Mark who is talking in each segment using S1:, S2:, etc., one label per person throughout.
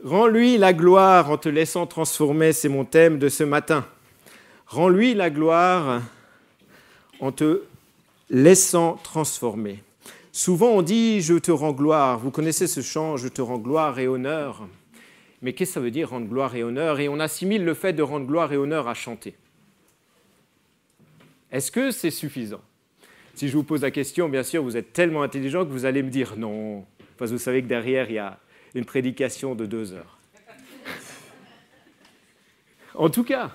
S1: Rends-lui la gloire en te laissant transformer, c'est mon thème de ce matin. Rends-lui la gloire en te laissant transformer. Souvent on dit « je te rends gloire ». Vous connaissez ce chant « je te rends gloire et honneur ». Mais qu'est-ce que ça veut dire rendre gloire et honneur? Et on assimile le fait de rendre gloire et honneur à chanter. Est-ce que c'est suffisant? Si je vous pose la question, bien sûr, vous êtes tellement intelligent que vous allez me dire non. Parce que vous savez que derrière, il y a une prédication de 2 heures. En tout cas,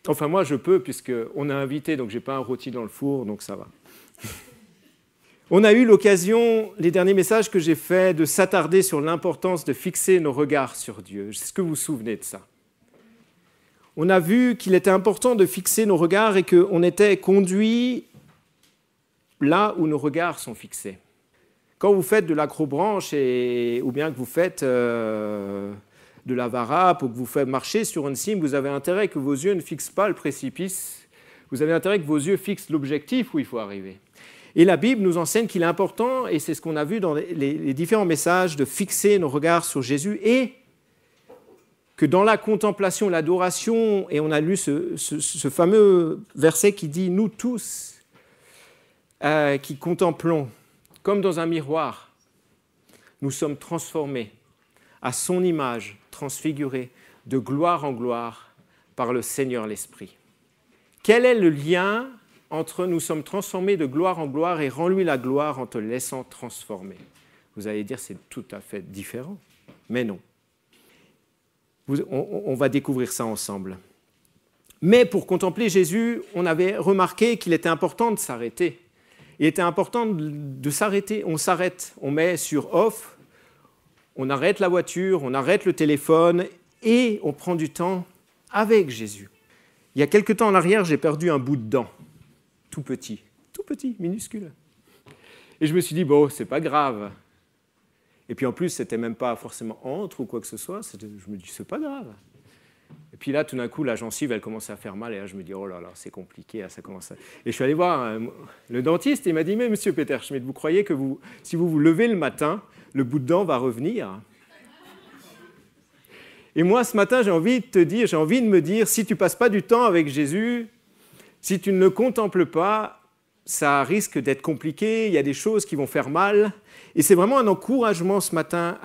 S1: enfin moi je peux, puisqu'on a invité, donc je n'ai pas un rôti dans le four, donc ça va. On a eu l'occasion, les derniers messages que j'ai faits, de s'attarder sur l'importance de fixer nos regards sur Dieu. Est-ce que vous vous souvenez de ça? On a vu qu'il était important de fixer nos regards et qu'on était conduit là où nos regards sont fixés. Quand vous faites de l'acrobranche ou bien que vous faites de la varap ou que vous faites marcher sur une cime, vous avez intérêt que vos yeux ne fixent pas le précipice. Vous avez intérêt que vos yeux fixent l'objectif où il faut arriver. Et la Bible nous enseigne qu'il est important, et c'est ce qu'on a vu dans les différents messages, de fixer nos regards sur Jésus et que dans la contemplation, l'adoration, et on a lu ce fameux verset qui dit « Nous tous qui contemplons, comme dans un miroir, nous sommes transformés à son image, transfigurés de gloire en gloire par le Seigneur l'Esprit. » Quel est le lien entre nous sommes transformés de gloire en gloire et rends-lui la gloire en te laissant transformer? Vous allez dire c'est tout à fait différent, mais non. On va découvrir ça ensemble. Mais pour contempler Jésus, on avait remarqué qu'il était important de s'arrêter. Il était important de s'arrêter. On s'arrête, on met sur off, on arrête la voiture, on arrête le téléphone et on prend du temps avec Jésus. Il y a quelque temps en arrière, j'ai perdu un bout de dent, tout petit, minuscule. Et je me suis dit, bon, c'est pas grave. Et puis en plus, c'était même pas forcément entre ou quoi que ce soit. Je me dis, c'est pas grave. Et puis là, tout d'un coup, la gencive, elle commençait à faire mal. Et là, je me dis, oh là là, c'est compliqué. Là, ça commence à... Et je suis allé voir le dentiste. Et il m'a dit, mais monsieur Peterschmidt, vous croyez que si vous vous levez le matin, le bout de dent va revenir? Et moi, ce matin, j'ai envie de me dire, si tu ne passes pas du temps avec Jésus, si tu ne le contemples pas, ça risque d'être compliqué. Il y a des choses qui vont faire mal. Et c'est vraiment un encouragement ce matin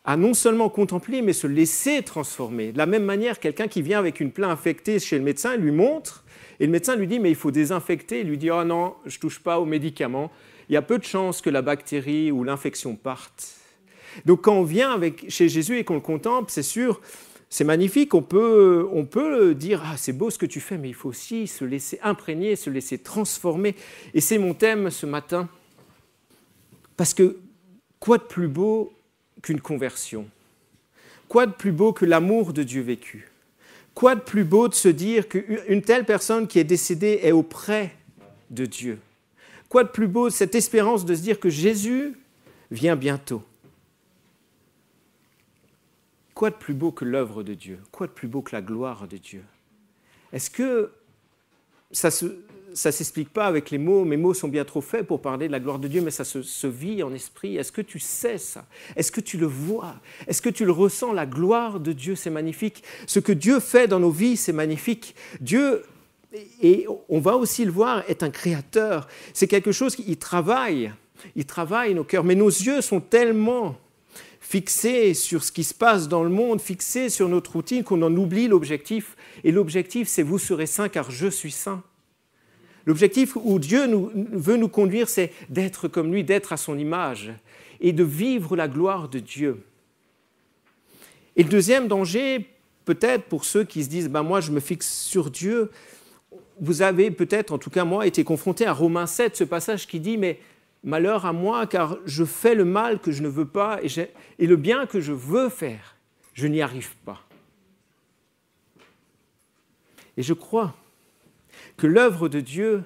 S1: à non seulement contempler, mais se laisser transformer. De la même manière, quelqu'un qui vient avec une plaie infectée chez le médecin, il lui montre, et le médecin lui dit « mais il faut désinfecter ». Il lui dit « oh non, je ne touche pas aux médicaments ». Il y a peu de chances que la bactérie ou l'infection parte. Donc quand on vient chez Jésus et qu'on le contemple, c'est sûr, c'est magnifique, on peut dire « ah, c'est beau ce que tu fais », mais il faut aussi se laisser imprégner, se laisser transformer. Et c'est mon thème ce matin. Parce que quoi de plus beau qu'une conversion? Quoi de plus beau que l'amour de Dieu vécu? Quoi de plus beau de se dire qu'une telle personne qui est décédée est auprès de Dieu? Quoi de plus beau cette espérance de se dire que Jésus vient bientôt? Quoi de plus beau que l'œuvre de Dieu? Quoi de plus beau que la gloire de Dieu? Est-ce que ça ne s'explique pas avec les mots? Mes mots sont bien trop faits pour parler de la gloire de Dieu, mais ça se vit en esprit. Est-ce que tu sais ça? Est-ce que tu le vois? Est-ce que tu le ressens? La gloire de Dieu, c'est magnifique. Ce que Dieu fait dans nos vies, c'est magnifique. Dieu, et on va aussi le voir, est un créateur. C'est quelque chose qui travaille nos cœurs. Mais nos yeux sont tellement fixés sur ce qui se passe dans le monde, fixés sur notre routine, qu'on en oublie l'objectif. Et l'objectif, c'est « vous serez saints car je suis saint ». L'objectif où Dieu veut nous conduire, c'est d'être comme lui, d'être à son image et de vivre la gloire de Dieu. Et le deuxième danger, peut-être pour ceux qui se disent « moi, je me fixe sur Dieu », vous avez peut-être, en tout cas moi, été confronté à Romains 7, ce passage qui dit « mais malheur à moi, car je fais le mal que je ne veux pas et le bien que je veux faire, je n'y arrive pas. » Et je crois que l'œuvre de Dieu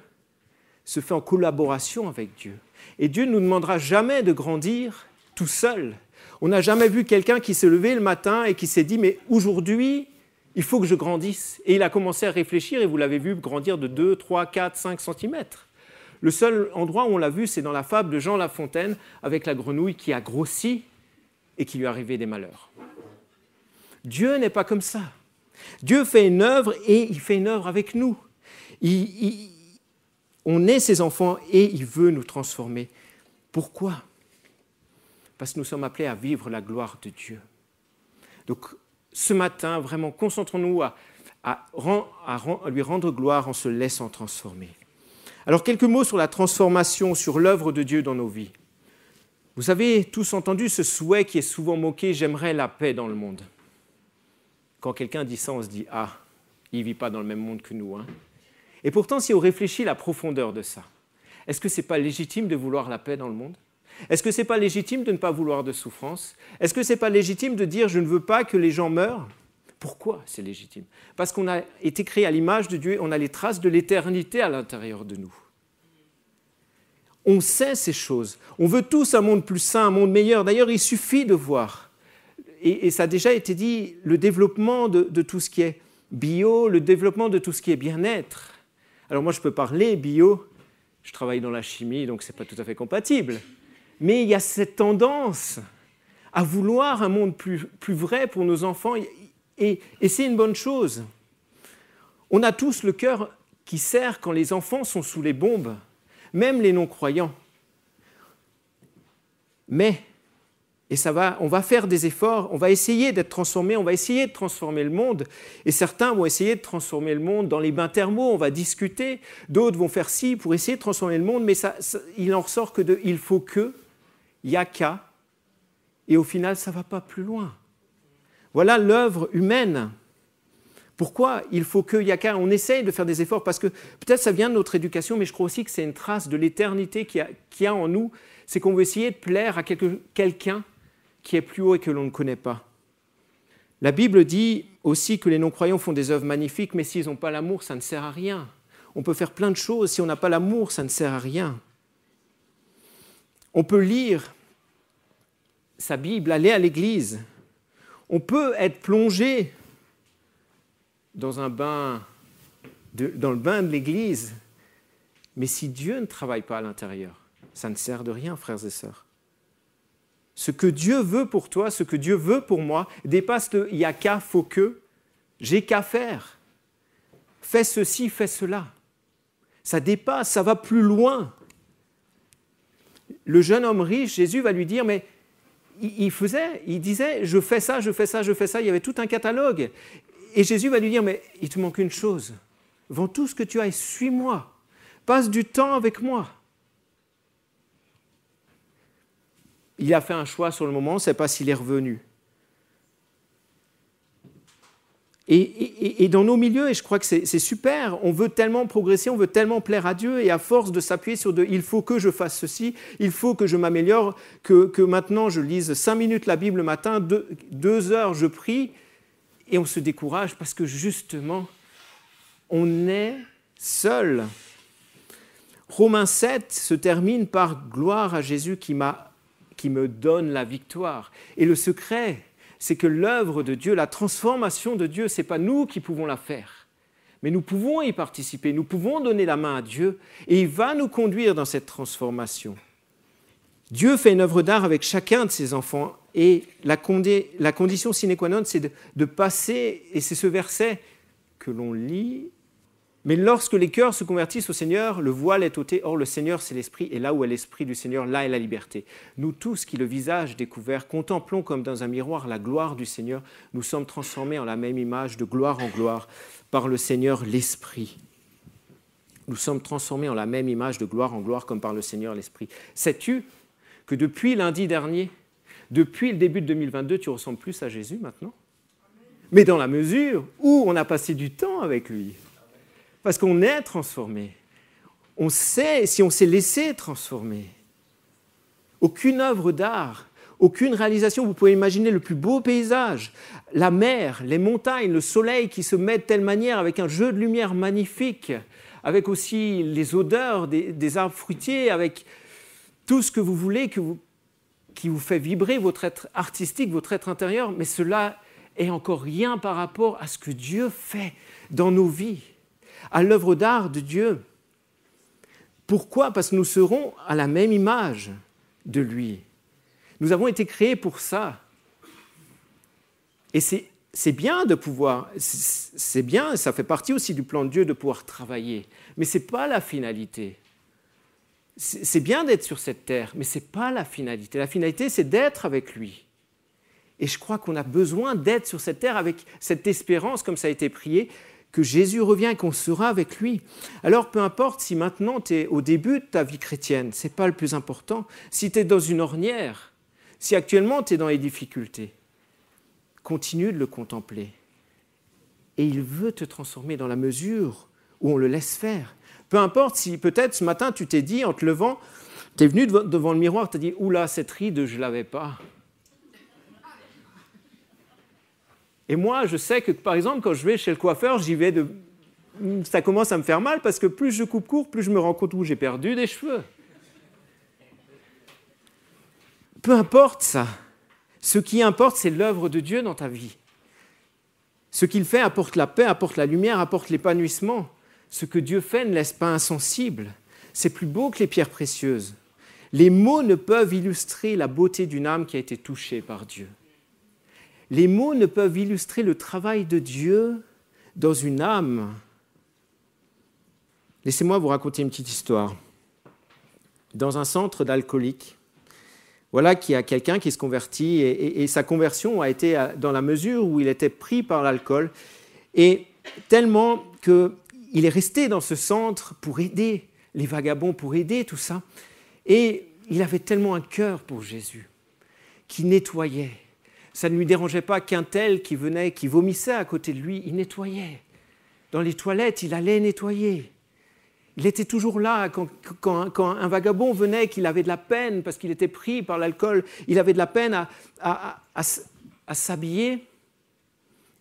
S1: se fait en collaboration avec Dieu. Et Dieu ne nous demandera jamais de grandir tout seul. On n'a jamais vu quelqu'un qui s'est levé le matin et qui s'est dit « mais aujourd'hui, il faut que je grandisse ». Et il a commencé à réfléchir et vous l'avez vu grandir de 2, 3, 4, 5 cm. Le seul endroit où on l'a vu, c'est dans la fable de Jean La Fontaine avec la grenouille qui a grossi et qu'il lui arrivait des malheurs. Dieu n'est pas comme ça. Dieu fait une œuvre et il fait une œuvre avec nous. On est ses enfants et il veut nous transformer. Pourquoi ? Parce que nous sommes appelés à vivre la gloire de Dieu. Donc ce matin, vraiment, concentrons-nous à lui rendre gloire en se laissant transformer. Alors quelques mots sur la transformation, sur l'œuvre de Dieu dans nos vies. Vous avez tous entendu ce souhait qui est souvent moqué, j'aimerais la paix dans le monde. Quand quelqu'un dit ça, on se dit, ah, il ne vit pas dans le même monde que nous. Hein. Et pourtant, si on réfléchit à la profondeur de ça, est-ce que ce n'est pas légitime de vouloir la paix dans le monde ? Est-ce que ce n'est pas légitime de ne pas vouloir de souffrance ? Est-ce que ce n'est pas légitime de dire, je ne veux pas que les gens meurent ? Pourquoi c'est légitime ? Parce qu'on a été créé à l'image de Dieu, on a les traces de l'éternité à l'intérieur de nous. On sait ces choses. On veut tous un monde plus sain, un monde meilleur. D'ailleurs, il suffit de voir. Et ça a déjà été dit, le développement de tout ce qui est bio, le développement de tout ce qui est bien-être. Alors moi, je peux parler bio, je travaille dans la chimie, donc ce n'est pas tout à fait compatible. Mais il y a cette tendance à vouloir un monde plus vrai pour nos enfants, et c'est une bonne chose. On a tous le cœur qui serre quand les enfants sont sous les bombes, même les non-croyants. Mais, on va faire des efforts, on va essayer d'être transformés, on va essayer de transformer le monde, et certains vont essayer de transformer le monde dans les bains thermaux, on va discuter, d'autres vont faire ci pour essayer de transformer le monde, mais il en ressort que il faut que, il n'y a qu'à, et au final, ça ne va pas plus loin. Voilà l'œuvre humaine. Pourquoi il faut qu'il y a qu'à ? On essaye de faire des efforts parce que peut-être ça vient de notre éducation, mais je crois aussi que c'est une trace de l'éternité qu'il y a en nous. C'est qu'on veut essayer de plaire à quelqu'un qui est plus haut et que l'on ne connaît pas. La Bible dit aussi que les non-croyants font des œuvres magnifiques, mais s'ils n'ont pas l'amour, ça ne sert à rien. On peut faire plein de choses, si on n'a pas l'amour, ça ne sert à rien. On peut lire sa Bible, aller à l'église. On peut être plongé dans le bain de l'église, mais si Dieu ne travaille pas à l'intérieur, ça ne sert de rien, frères et sœurs. Ce que Dieu veut pour toi, ce que Dieu veut pour moi, dépasse le « il y a qu'à, faut que », j'ai qu'à faire. Fais ceci, fais cela. Ça dépasse, ça va plus loin. Le jeune homme riche, Jésus va lui dire, mais il disait, je fais ça, je fais ça, je fais ça, il y avait tout un catalogue. Et Jésus va lui dire, mais il te manque une chose, vends tout ce que tu as et suis-moi, passe du temps avec moi. Il a fait un choix sur le moment, on ne sait pas s'il est revenu. Et dans nos milieux, et je crois que c'est super, on veut tellement progresser, on veut tellement plaire à Dieu, et à force de s'appuyer sur il faut que je fasse ceci, il faut que je m'améliore, que maintenant je lise 5 minutes la Bible le matin, 2 heures je prie, et on se décourage parce que justement, on est seul. Romains 7 se termine par « Gloire à Jésus qui me donne la victoire ». Et le secret, c'est que l'œuvre de Dieu, la transformation de Dieu, ce n'est pas nous qui pouvons la faire. Mais nous pouvons y participer, nous pouvons donner la main à Dieu et il va nous conduire dans cette transformation. Dieu fait une œuvre d'art avec chacun de ses enfants et la condition sine qua non, c'est de passer, et c'est ce verset que l'on lit, mais lorsque les cœurs se convertissent au Seigneur, le voile est ôté, or le Seigneur c'est l'Esprit, et là où est l'Esprit du Seigneur, là est la liberté. Nous tous qui, le visage découvert, contemplons comme dans un miroir la gloire du Seigneur, nous sommes transformés en la même image de gloire en gloire par le Seigneur l'Esprit. Nous sommes transformés en la même image de gloire en gloire comme par le Seigneur l'Esprit. Sais-tu que depuis lundi dernier, depuis le début de 2022, tu ressembles plus à Jésus maintenant ? Mais dans la mesure où on a passé du temps avec lui. Parce qu'on est transformé. On sait, si on s'est laissé transformer. Aucune œuvre d'art, aucune réalisation, vous pouvez imaginer le plus beau paysage, la mer, les montagnes, le soleil qui se met de telle manière avec un jeu de lumière magnifique, avec aussi les odeurs des arbres fruitiers, avec tout ce que vous voulez qui vous fait vibrer votre être artistique, votre être intérieur, mais cela est encore rien par rapport à ce que Dieu fait dans nos vies, à l'œuvre d'art de Dieu. Pourquoi ? Parce que nous serons à la même image de lui. Nous avons été créés pour ça. Et c'est bien de pouvoir, c'est bien, ça fait partie aussi du plan de Dieu de pouvoir travailler, mais ce n'est pas la finalité. C'est bien d'être sur cette terre, mais ce n'est pas la finalité. La finalité, c'est d'être avec lui. Et je crois qu'on a besoin d'être sur cette terre avec cette espérance, comme ça a été prié, que Jésus revient et qu'on sera avec lui. Alors, peu importe si maintenant tu es au début de ta vie chrétienne, ce n'est pas le plus important. Si tu es dans une ornière, si actuellement tu es dans les difficultés, continue de le contempler. Et il veut te transformer dans la mesure où on le laisse faire. Peu importe si peut-être ce matin tu t'es dit en te levant, tu es venu devant le miroir, tu as dit « Oula, cette ride, je ne l'avais pas ». Et moi, je sais que par exemple, quand je vais chez le coiffeur, ça commence à me faire mal parce que plus je coupe court, plus je me rends compte où j'ai perdu des cheveux. Peu importe ça. Ce qui importe, c'est l'œuvre de Dieu dans ta vie. Ce qu'il fait apporte la paix, apporte la lumière, apporte l'épanouissement. Ce que Dieu fait ne laisse pas insensible. C'est plus beau que les pierres précieuses. Les mots ne peuvent illustrer la beauté d'une âme qui a été touchée par Dieu. Les mots ne peuvent illustrer le travail de Dieu dans une âme. Laissez-moi vous raconter une petite histoire. Dans un centre d'alcooliques, voilà qu'il y a quelqu'un qui se convertit et sa conversion a été dans la mesure où il était pris par l'alcool et tellement qu'il est resté dans ce centre pour aider les vagabonds, pour aider tout ça. Et il avait tellement un cœur pour Jésus qui nettoyait. Ça ne lui dérangeait pas qu'un tel qui venait, qui vomissait à côté de lui, il nettoyait. Dans les toilettes, il allait nettoyer. Il était toujours là quand un vagabond venait, qu'il avait de la peine parce qu'il était pris par l'alcool, il avait de la peine à s'habiller,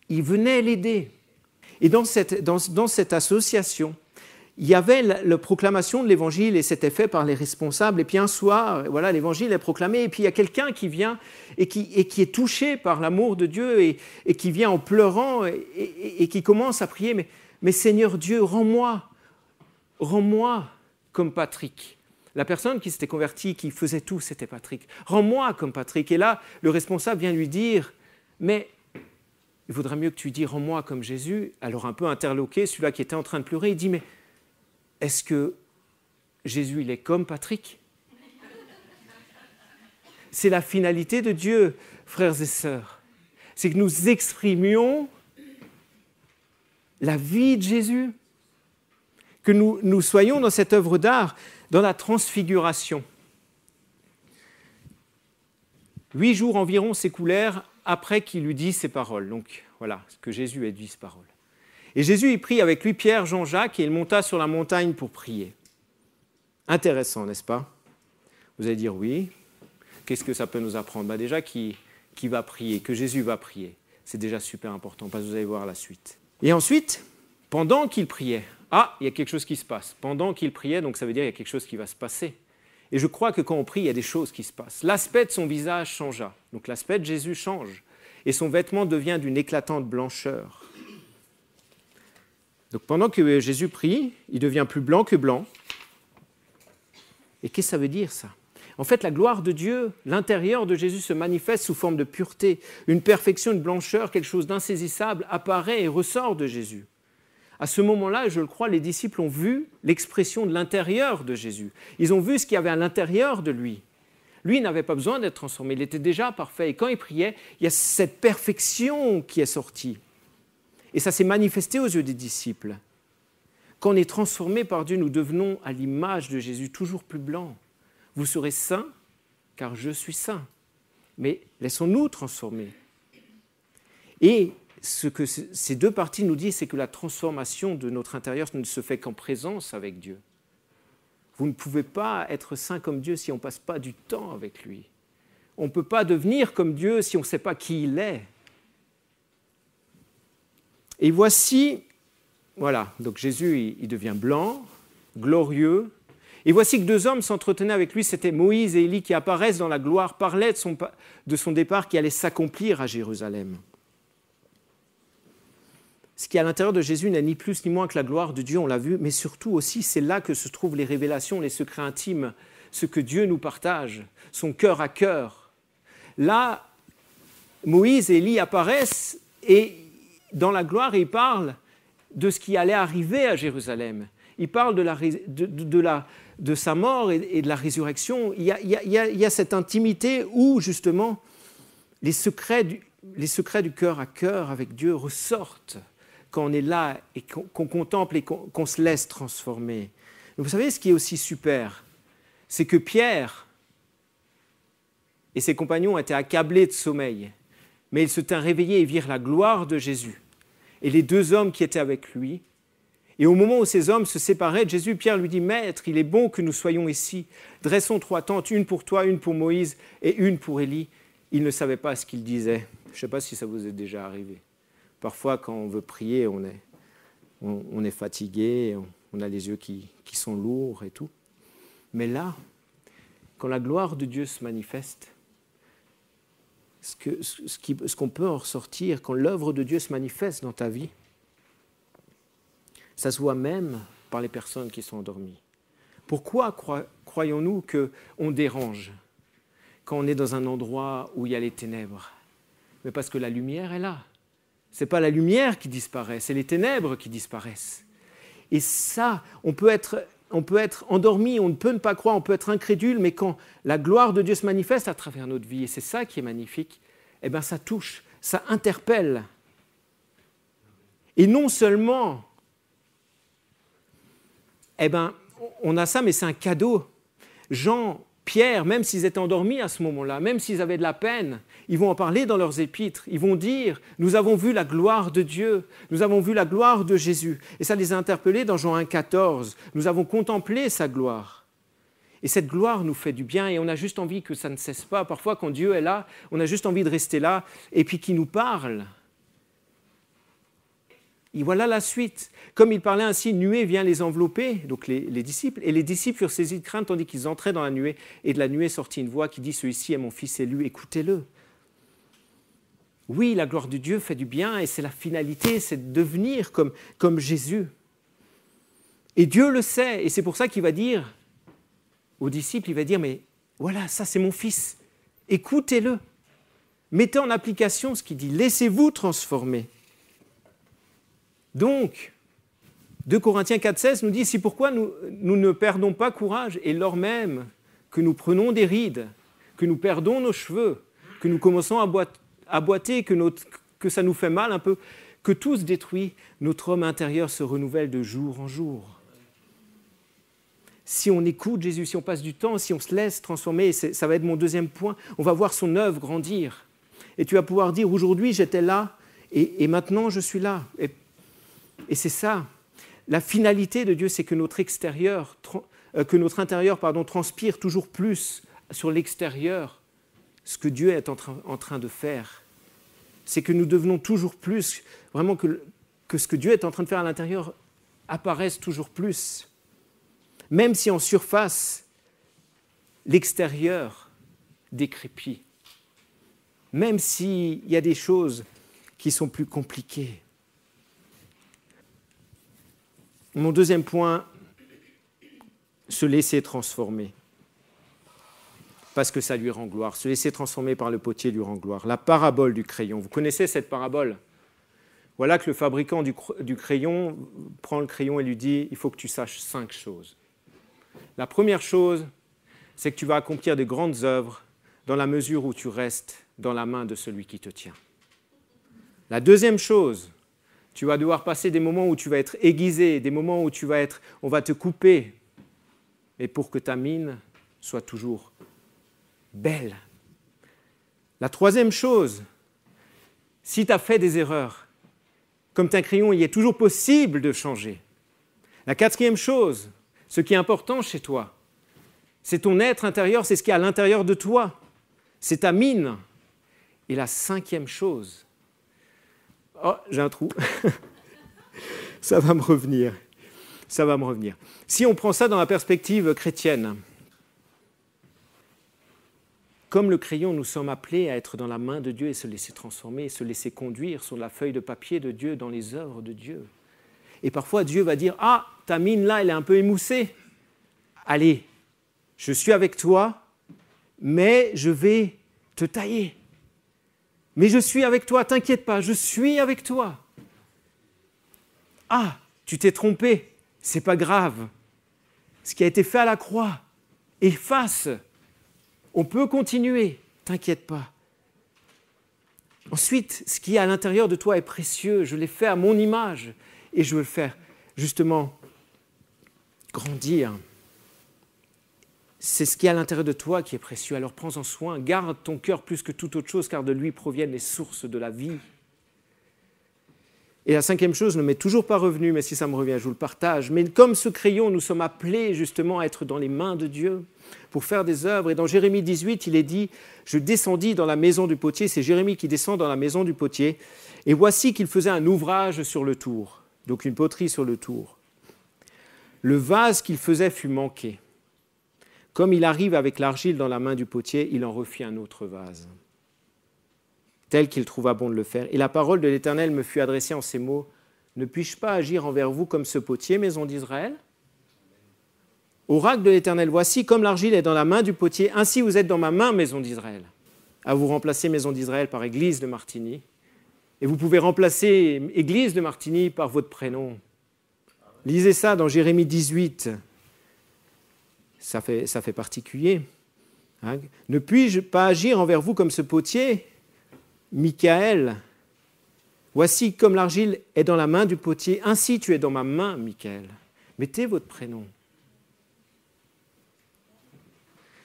S1: il venait l'aider. Et dans cette association, il y avait la proclamation de l'évangile et c'était fait par les responsables. Et puis un soir, voilà, l'évangile est proclamé et puis il y a quelqu'un qui vient et qui est touché par l'amour de Dieu et qui vient en pleurant et qui commence à prier « Mais Seigneur Dieu, rends-moi comme Patrick ». La personne qui s'était convertie, qui faisait tout, c'était Patrick. « Rends-moi comme Patrick ». Et là, le responsable vient lui dire « Mais il vaudrait mieux que tu dises « Rends-moi comme Jésus ». Alors un peu interloqué, celui-là qui était en train de pleurer, il dit « Mais est-ce que Jésus, il est comme Patrick ?» C'est la finalité de Dieu, frères et sœurs. C'est que nous exprimions la vie de Jésus, que nous soyons dans cette œuvre d'art, dans la transfiguration. 8 jours environ s'écoulèrent après qu'il eut dit ces paroles. Donc voilà, que Jésus ait dit ces paroles. Et Jésus, il prit avec lui Pierre, Jean, Jacques, et il monta sur la montagne pour prier. Intéressant, n'est-ce pas? Vous allez dire oui. Qu'est-ce que ça peut nous apprendre? Déjà, qui va prier, que Jésus va prier. C'est déjà super important, parce que vous allez voir la suite. Et ensuite, pendant qu'il priait, il y a quelque chose qui se passe. Pendant qu'il priait, donc ça veut dire qu'il y a quelque chose qui va se passer. Et je crois que quand on prie, il y a des choses qui se passent. L'aspect de son visage changea. Donc l'aspect de Jésus change. Et son vêtement devient d'une éclatante blancheur. Donc pendant que Jésus prie, il devient plus blanc que blanc. Et qu'est-ce que ça veut dire, ça? En fait, la gloire de Dieu, l'intérieur de Jésus se manifeste sous forme de pureté. Une perfection, une blancheur, quelque chose d'insaisissable apparaît et ressort de Jésus. À ce moment-là, je le crois, les disciples ont vu l'expression de l'intérieur de Jésus. Ils ont vu ce qu'il y avait à l'intérieur de lui. Lui, il n'avait pas besoin d'être transformé, il était déjà parfait. Et quand il priait, il y a cette perfection qui est sortie. Et ça s'est manifesté aux yeux des disciples. Quand on est transformé par Dieu, nous devenons à l'image de Jésus, toujours plus blanc. Vous serez saints, car je suis saint. Mais laissons-nous transformer. Et ce que ces deux parties nous disent, c'est que la transformation de notre intérieur ne se fait qu'en présence avec Dieu. Vous ne pouvez pas être saint comme Dieu si on ne passe pas du temps avec lui. On ne peut pas devenir comme Dieu si on ne sait pas qui il est. Et voici, voilà, donc Jésus, il devient blanc, glorieux. Et voici que 2 hommes s'entretenaient avec lui, c'était Moïse et Élie qui apparaissent dans la gloire, parlaient de son départ qui allait s'accomplir à Jérusalem. Ce qui est à l'intérieur de Jésus n'est ni plus ni moins que la gloire de Dieu, on l'a vu, mais surtout aussi, c'est là que se trouvent les révélations, les secrets intimes, ce que Dieu nous partage, son cœur à cœur. Là, Moïse et Élie apparaissent et dans la gloire, ils parlent de ce qui allait arriver à Jérusalem. Ils parlent de sa mort et de la résurrection. Il y a cette intimité où, justement, les secrets du cœur à cœur avec Dieu ressortent quand on est là et qu'on contemple et qu'on se laisse transformer. Mais vous savez, ce qui est aussi super, c'est que Pierre et ses compagnons étaient accablés de sommeil, mais ils se tinrent réveillés et virent la gloire de Jésus et les 2 hommes qui étaient avec lui. Et au moment où ces hommes se séparaient de Jésus, Pierre lui dit « Maître, il est bon que nous soyons ici. Dressons 3 tentes, une pour toi, une pour Moïse et une pour Élie. » Il ne savait pas ce qu'il disait. Je ne sais pas si ça vous est déjà arrivé. Parfois, quand on veut prier, on est fatigué, on a les yeux qui sont lourds et tout. Mais là, quand la gloire de Dieu se manifeste, ce qu'on peut en ressortir, quand l'œuvre de Dieu se manifeste dans ta vie, ça se voit même par les personnes qui sont endormies. Pourquoi croyons-nous qu'on dérange quand on est dans un endroit où il y a les ténèbres? Mais parce que la lumière est là. Ce n'est pas la lumière qui disparaît, c'est les ténèbres qui disparaissent. Et ça, on peut être endormi, on ne peut ne pas croire, on peut être incrédule, mais quand la gloire de Dieu se manifeste à travers notre vie, et c'est ça qui est magnifique, eh bien ça touche, ça interpelle. Et non seulement, on a ça, mais c'est un cadeau. Jean, Pierre, même s'ils étaient endormis à ce moment-là, même s'ils avaient de la peine, ils vont en parler dans leurs épîtres. Ils vont dire « Nous avons vu la gloire de Dieu, nous avons vu la gloire de Jésus. » Et ça les a interpellés dans Jean 1,14. « Nous avons contemplé sa gloire. » Et cette gloire nous fait du bien et on a juste envie que ça ne cesse pas. Parfois, quand Dieu est là, on a juste envie de rester là et puis qu'il nous parle. Et voilà la suite. Comme il parlait ainsi, une nuée vient les envelopper, donc les disciples, et les disciples furent saisis de crainte tandis qu'ils entraient dans la nuée, et de la nuée sortit une voix qui dit « Celui-ci est mon fils élu, écoutez-le ». Oui, la gloire de Dieu fait du bien, et c'est la finalité, c'est de devenir comme Jésus. Et Dieu le sait, et c'est pour ça qu'il va dire aux disciples, il va dire « Mais voilà, ça c'est mon fils, écoutez-le, mettez en application ce qu'il dit, laissez-vous transformer ». Donc, 2 Corinthiens 4,16 nous dit « C'est pourquoi nous ne perdons pas courage, et lors même que nous prenons des rides, que nous perdons nos cheveux, que nous commençons à boiter, que ça nous fait mal un peu, que tout se détruit, notre homme intérieur se renouvelle de jour en jour. » Si on écoute Jésus, si on passe du temps, si on se laisse transformer, et ça va être mon deuxième point, on va voir son œuvre grandir. Et tu vas pouvoir dire « Aujourd'hui, j'étais là, et maintenant, je suis là. » Et c'est ça, la finalité de Dieu, c'est que notre intérieur transpire toujours plus sur l'extérieur ce que Dieu est en train de faire. C'est que nous devenons toujours plus, vraiment que ce que Dieu est en train de faire à l'intérieur apparaisse toujours plus. Même si en surface, l'extérieur décrépit. Même s'il y a des choses qui sont plus compliquées. Mon deuxième point, se laisser transformer, parce que ça lui rend gloire. Se laisser transformer par le potier lui rend gloire. La parabole du crayon. Vous connaissez cette parabole? Voilà que le fabricant du crayon prend le crayon et lui dit « Il faut que tu saches 5 choses. La première chose, c'est que tu vas accomplir de grandes œuvres dans la mesure où tu restes dans la main de celui qui te tient. La deuxième chose, tu vas devoir passer des moments où tu vas être aiguisé, des moments où on va te couper, mais pour que ta mine soit toujours belle. La troisième chose, si tu as fait des erreurs, comme un crayon, il est toujours possible de changer. La quatrième chose, ce qui est important chez toi, c'est ton être intérieur, c'est ce qui est à l'intérieur de toi, c'est ta mine. Et la cinquième chose, oh, j'ai un trou. Ça va me revenir. Si on prend ça dans la perspective chrétienne, comme le crayon, nous sommes appelés à être dans la main de Dieu et se laisser transformer, et se laisser conduire sur la feuille de papier de Dieu dans les œuvres de Dieu. Et parfois, Dieu va dire « Ah, ta mine là, elle est un peu émoussée. Allez, je suis avec toi, mais je vais te tailler. Mais je suis avec toi, t'inquiète pas, je suis avec toi. Ah, tu t'es trompé, c'est pas grave. Ce qui a été fait à la croix, efface. On peut continuer, t'inquiète pas. Ensuite, ce qui est à l'intérieur de toi est précieux. Je l'ai fait à mon image et je veux le faire justement grandir. C'est ce qui est à l'intérieur de toi qui est précieux. Alors prends-en soin, garde ton cœur plus que toute autre chose, car de lui proviennent les sources de la vie. Et la cinquième chose ne m'est toujours pas revenue, mais si ça me revient, je vous le partage. Mais comme ce crayon, nous sommes appelés justement à être dans les mains de Dieu pour faire des œuvres. Et dans Jérémie 18, il est dit « Je descendis dans la maison du potier ». C'est Jérémie qui descend dans la maison du potier. Et voici qu'il faisait un ouvrage sur le tour, donc une poterie sur le tour. Le vase qu'il faisait fut manqué. Comme il arrive avec l'argile dans la main du potier, il en refit un autre vase, tel qu'il trouva bon de le faire. Et la parole de l'Éternel me fut adressée en ces mots, « Ne puis-je pas agir envers vous comme ce potier, maison d'Israël ?» Oracle de l'Éternel, voici, comme l'argile est dans la main du potier, ainsi vous êtes dans ma main, maison d'Israël. À vous remplacer maison d'Israël par Église de Martigny. Et vous pouvez remplacer Église de Martigny par votre prénom. Lisez ça dans Jérémie 18. Ça fait particulier. Hein? Ne puis-je pas agir envers vous comme ce potier, Michaël? Voici, comme l'argile est dans la main du potier, ainsi tu es dans ma main, Michaël. Mettez votre prénom.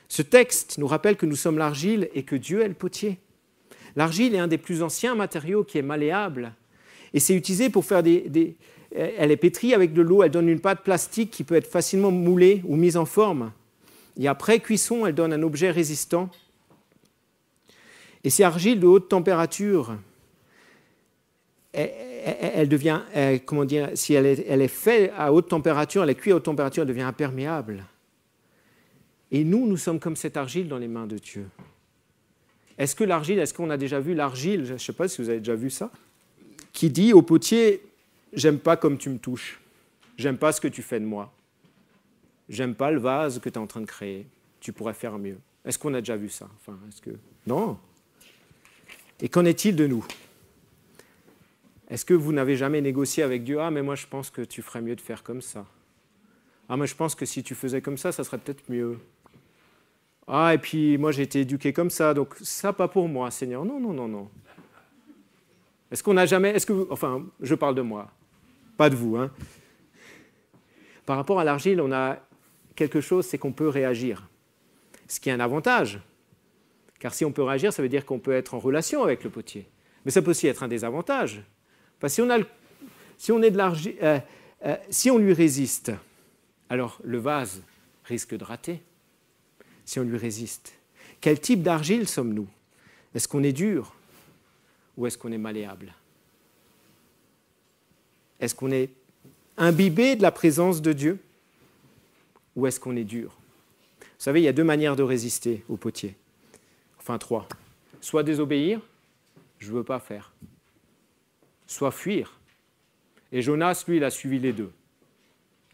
S1: Ce texte nous rappelle que nous sommes l'argile et que Dieu est le potier. L'argile est un des plus anciens matériaux qui est malléable. Et c'est utilisé pour faire Elle est pétrie avec de l'eau, elle donne une pâte plastique qui peut être facilement moulée ou mise en forme. Et après cuisson, elle donne un objet résistant. Et ces argiles de haute température, elle devient, si elle est faite à haute température, elle est cuite à haute température, elle devient imperméable. Et nous sommes comme cette argile dans les mains de Dieu. Est-ce qu'on a déjà vu l'argile, je ne sais pas si vous avez déjà vu ça, qui dit au potier, « J'aime pas comme tu me touches, j'aime pas ce que tu fais de moi, j'aime pas le vase que tu es en train de créer, tu pourrais faire mieux. » Est-ce qu'on a déjà vu ça? Non. Et qu'en est-il de nous? Est-ce que vous n'avez jamais négocié avec Dieu? « Ah, mais moi je pense que tu ferais mieux de faire comme ça. Ah, mais je pense que si tu faisais comme ça serait peut-être mieux. Ah, et puis moi j'ai été éduqué comme ça, donc ça pas pour moi, Seigneur. » Non. Est-ce qu'on n'a jamais... je parle de moi, pas de vous. Hein. Par rapport à l'argile, on a quelque chose, c'est qu'on peut réagir. Ce qui est un avantage. Car si on peut réagir, ça veut dire qu'on peut être en relation avec le potier. Mais ça peut aussi être un désavantage. Parce que si on lui résiste, alors le vase risque de rater. Si on lui résiste. Quel type d'argile sommes-nous? Est-ce qu'on est dur ou est-ce qu'on est malléable? Est-ce qu'on est imbibé de la présence de Dieu ou est-ce qu'on est dur? Vous savez, il y a deux manières de résister au potier. Enfin, trois. Soit désobéir, je ne veux pas faire. Soit fuir. Et Jonas, lui, il a suivi les deux.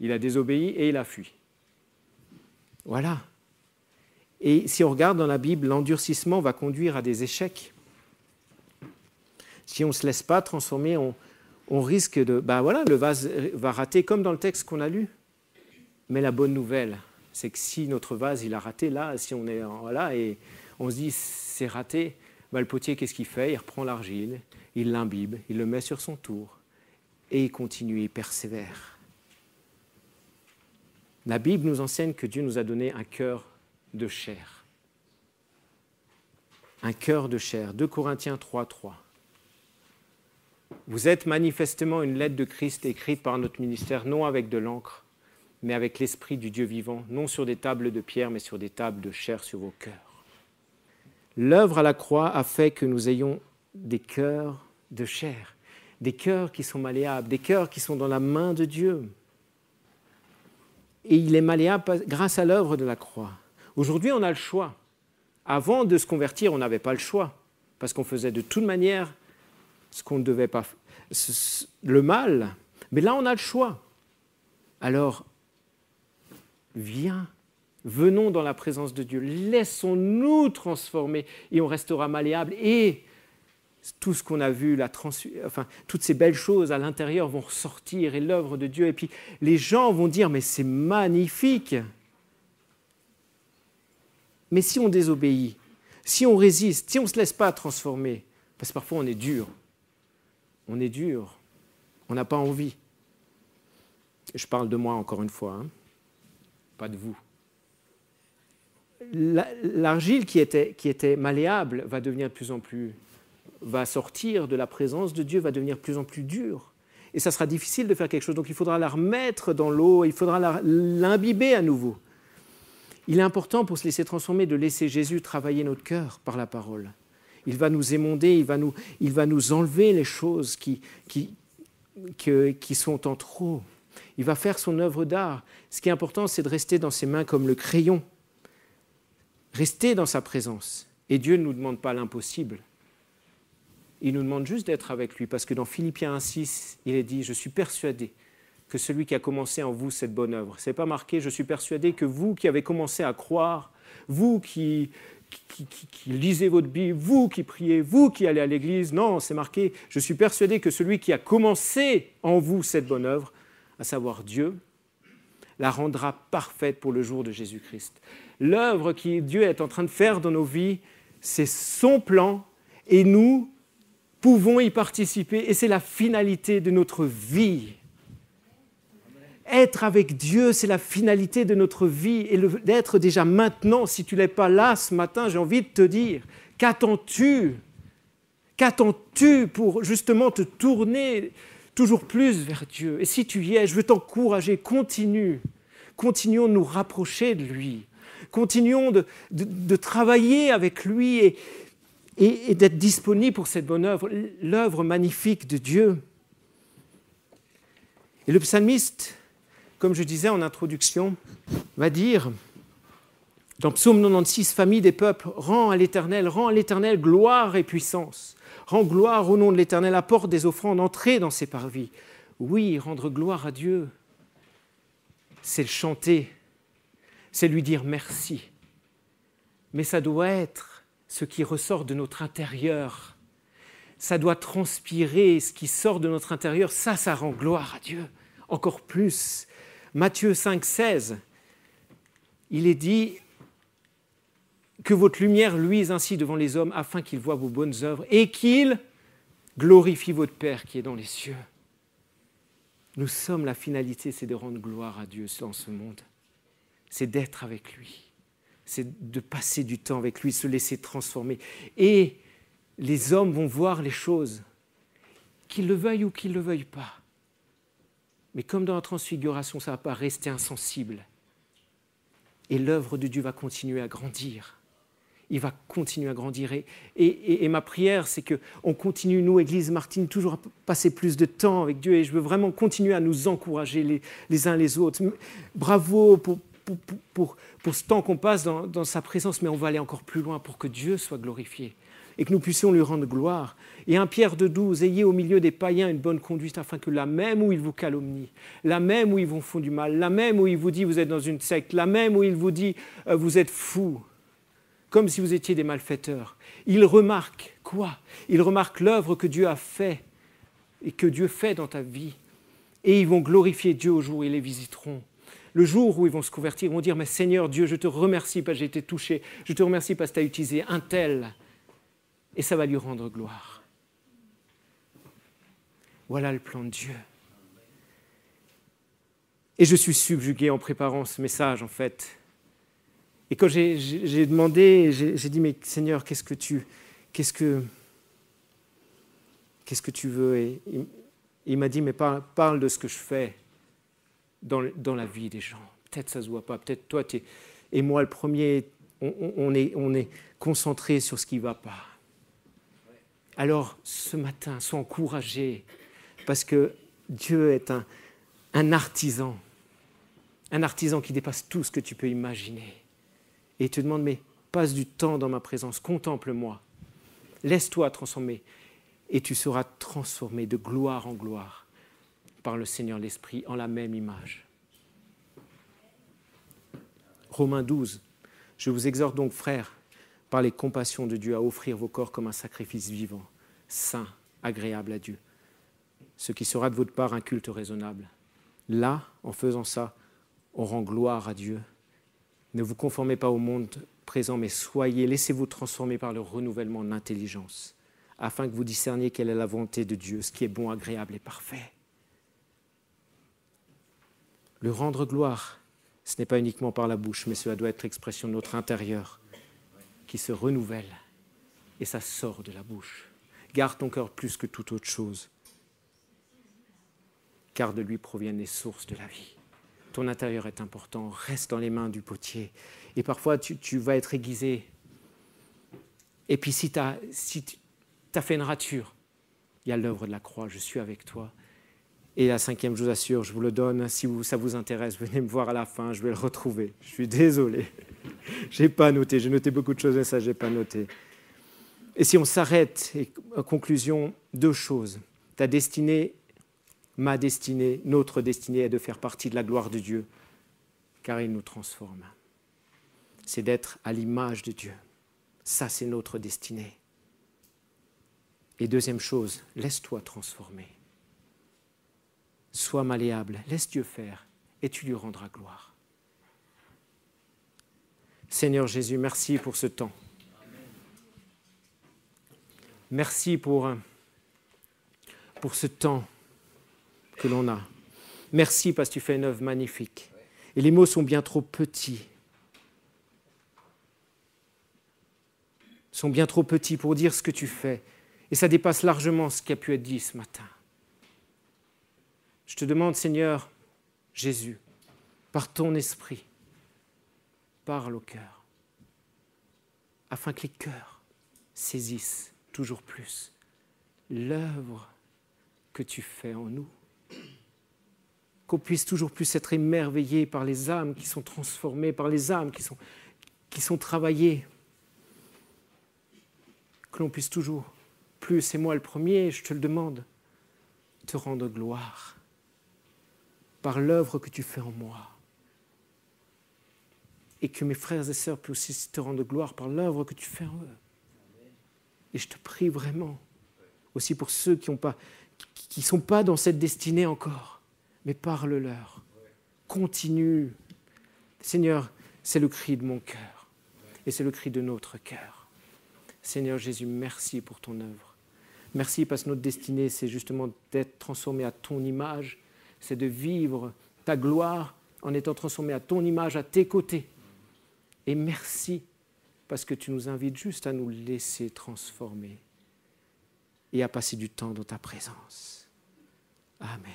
S1: Il a désobéi et il a fui. Voilà. Et si on regarde dans la Bible, l'endurcissement va conduire à des échecs. Si on ne se laisse pas transformer, on risque de... le vase va rater comme dans le texte qu'on a lu. Mais la bonne nouvelle, c'est que si notre vase, il a raté là, si on est là et on se dit c'est raté, le potier, qu'est-ce qu'il fait? Il reprend l'argile, il l'imbibe, il le met sur son tour et il continue, il persévère. La Bible nous enseigne que Dieu nous a donné un cœur de chair. Un cœur de chair. 2 Corinthiens 3:3. Vous êtes manifestement une lettre de Christ écrite par notre ministère, non avec de l'encre, mais avec l'Esprit du Dieu vivant, non sur des tables de pierre, mais sur des tables de chair sur vos cœurs. L'œuvre à la croix a fait que nous ayons des cœurs de chair, des cœurs qui sont malléables, des cœurs qui sont dans la main de Dieu. Et il est malléable grâce à l'œuvre de la croix. Aujourd'hui, on a le choix. Avant de se convertir, on n'avait pas le choix, parce qu'on faisait de toute manière ce qu'on ne devait pas faire, le mal. Mais là, on a le choix. Alors, venons dans la présence de Dieu, laissons-nous transformer et on restera malléable et tout ce qu'on a vu, toutes ces belles choses à l'intérieur vont ressortir et l'œuvre de Dieu. Et puis les gens vont dire, mais c'est magnifique. Mais si on désobéit, si on résiste, si on ne se laisse pas transformer, parce que parfois on est dur, on n'a pas envie. Je parle de moi encore une fois, pas de vous. L'argile qui était malléable va sortir de la présence de Dieu, va devenir de plus en plus dure. Et ça sera difficile de faire quelque chose. Donc il faudra la remettre dans l'eau, il faudra l'imbiber à nouveau. Il est important pour se laisser transformer de laisser Jésus travailler notre cœur par la parole. Il va nous émonder, il va nous enlever les choses qui sont en trop. Il va faire son œuvre d'art. Ce qui est important, c'est de rester dans ses mains comme le crayon. Rester dans sa présence. Et Dieu ne nous demande pas l'impossible. Il nous demande juste d'être avec lui. Parce que dans Philippiens 1,6, il est dit « Je suis persuadé que celui qui a commencé en vous cette bonne œuvre. » Ce n'est pas marqué « Je suis persuadé que vous qui avez commencé à croire, vous qui lisez votre Bible, vous qui priez, vous qui allez à l'église. » Non, c'est marqué « Je suis persuadé que celui qui a commencé en vous cette bonne œuvre, à savoir Dieu, la rendra parfaite pour le jour de Jésus-Christ. » L'œuvre que Dieu est en train de faire dans nos vies, c'est son plan et nous pouvons y participer et c'est la finalité de notre vie. Être avec Dieu, c'est la finalité de notre vie et d'être déjà maintenant. Si tu n'es pas là ce matin, j'ai envie de te dire, qu'attends-tu ? Qu'attends-tu pour justement te tourner toujours plus vers Dieu ? Et si tu y es, je veux t'encourager, continuons de nous rapprocher de lui. Continuons de travailler avec lui et d'être disponibles pour cette bonne œuvre, l'œuvre magnifique de Dieu. Et le psalmiste, comme je disais en introduction, va dire dans Psaume 96, « Famille des peuples, rends à l'Éternel gloire et puissance. Rends gloire au nom de l'Éternel, apporte des offrandes, entrez dans ses parvis. » Oui, rendre gloire à Dieu, c'est le chanter, c'est lui dire merci. Mais ça doit être ce qui ressort de notre intérieur. Ça doit transpirer ce qui sort de notre intérieur. Ça rend gloire à Dieu. Encore plus. Matthieu 5, 16, il est dit que votre lumière luise ainsi devant les hommes afin qu'ils voient vos bonnes œuvres et qu'ils glorifient votre Père qui est dans les cieux. Nous sommes, la finalité, c'est de rendre gloire à Dieu dans ce monde. C'est d'être avec lui. C'est de passer du temps avec lui, se laisser transformer. Et les hommes vont voir les choses, qu'ils le veuillent ou qu'ils ne le veuillent pas. Mais comme dans la transfiguration, ça ne va pas rester insensible. Et l'œuvre de Dieu va continuer à grandir. Il va continuer à grandir. Et ma prière, c'est qu'on continue, nous, Église Martine, toujours à passer plus de temps avec Dieu. Et je veux vraiment continuer à nous encourager les uns les autres. Bravo pour ce temps qu'on passe dans sa présence, mais on va aller encore plus loin pour que Dieu soit glorifié et que nous puissions lui rendre gloire. Et 1 Pierre 2,12, ayez au milieu des païens une bonne conduite afin que là même où ils vous calomnient, là même où ils vous font du mal, là même où ils vous disent vous êtes dans une secte, là même où ils vous disent vous êtes fous, comme si vous étiez des malfaiteurs. Ils remarquent quoi ? Ils remarquent l'œuvre que Dieu a fait et que Dieu fait dans ta vie. Et ils vont glorifier Dieu au jour où ils les visiteront. Le jour où ils vont se convertir, ils vont dire « Mais Seigneur Dieu, je te remercie parce que j'ai été touché. Je te remercie parce que tu as utilisé un tel. » Et ça va lui rendre gloire. Voilà le plan de Dieu. Et je suis subjugué en préparant ce message, en fait. Et quand j'ai demandé, j'ai dit « Mais Seigneur, qu'est-ce que tu veux ?» Et il m'a dit « Mais parle de ce que je fais dans la vie des gens. Peut-être ça ne se voit pas, peut-être toi, et moi le premier, on est concentré sur ce qui ne va pas. » Alors, ce matin, sois encouragé, parce que Dieu est un artisan qui dépasse tout ce que tu peux imaginer. Et il te demande, mais passe du temps dans ma présence, contemple-moi, laisse-toi transformer, et tu seras transformé de gloire en gloire par le Seigneur l'Esprit en la même image. Romains 12, je vous exhorte donc, frères, par les compassions de Dieu, à offrir vos corps comme un sacrifice vivant, saint, agréable à Dieu. Ce qui sera de votre part un culte raisonnable. Là, en faisant ça, on rend gloire à Dieu. Ne vous conformez pas au monde présent, mais laissez-vous transformer par le renouvellement de l'intelligence, afin que vous discerniez quelle est la volonté de Dieu, ce qui est bon, agréable et parfait. Le rendre gloire, ce n'est pas uniquement par la bouche, mais cela doit être l'expression de notre intérieur qui se renouvelle, et ça sort de la bouche. Garde ton cœur plus que toute autre chose, car de lui proviennent les sources de la vie. Ton intérieur est important, reste dans les mains du potier. Et parfois, tu vas être aiguisé. Et puis si tu as fait une rature, il y a l'œuvre de la croix, je suis avec toi. Et la cinquième, je vous assure, je vous le donne, si ça vous intéresse, venez me voir à la fin, je vais le retrouver. Je suis désolé, je n'ai pas noté, j'ai noté beaucoup de choses, mais ça, je n'ai pas noté. Et si on s'arrête, et en conclusion, 2 choses. Ta destinée, ma destinée, notre destinée est de faire partie de la gloire de Dieu, car il nous transforme. C'est d'être à l'image de Dieu. Ça, c'est notre destinée. Et deuxième chose, laisse-toi transformer. Sois malléable, laisse Dieu faire, et tu lui rendras gloire. Seigneur Jésus, merci pour ce temps. Merci pour ce temps que l'on a. Merci parce que tu fais une œuvre magnifique. Et les mots sont bien trop petits. Sont bien trop petits pour dire ce que tu fais. Et ça dépasse largement ce qui a pu être dit ce matin. Je te demande, Seigneur Jésus, par ton esprit, parle au cœur, afin que les cœurs saisissent toujours plus l'œuvre que tu fais en nous. Qu'on puisse toujours plus être émerveillé par les âmes qui sont transformées, par les âmes qui sont travaillées. Que l'on puisse toujours plus, et moi le premier, je te le demande, te rendre gloire par l'œuvre que tu fais en moi. Et que mes frères et sœurs puissent aussi te rendre gloire par l'œuvre que tu fais en eux. Et je te prie vraiment, aussi pour ceux qui ne sont pas dans cette destinée encore, mais parle-leur. Continue. Seigneur, c'est le cri de mon cœur. Et c'est le cri de notre cœur. Seigneur Jésus, merci pour ton œuvre. Merci parce que notre destinée, c'est justement d'être transformé à ton image. C'est de vivre ta gloire en étant transformé à ton image, à tes côtés. Et merci parce que tu nous invites juste à nous laisser transformer et à passer du temps dans ta présence. Amen.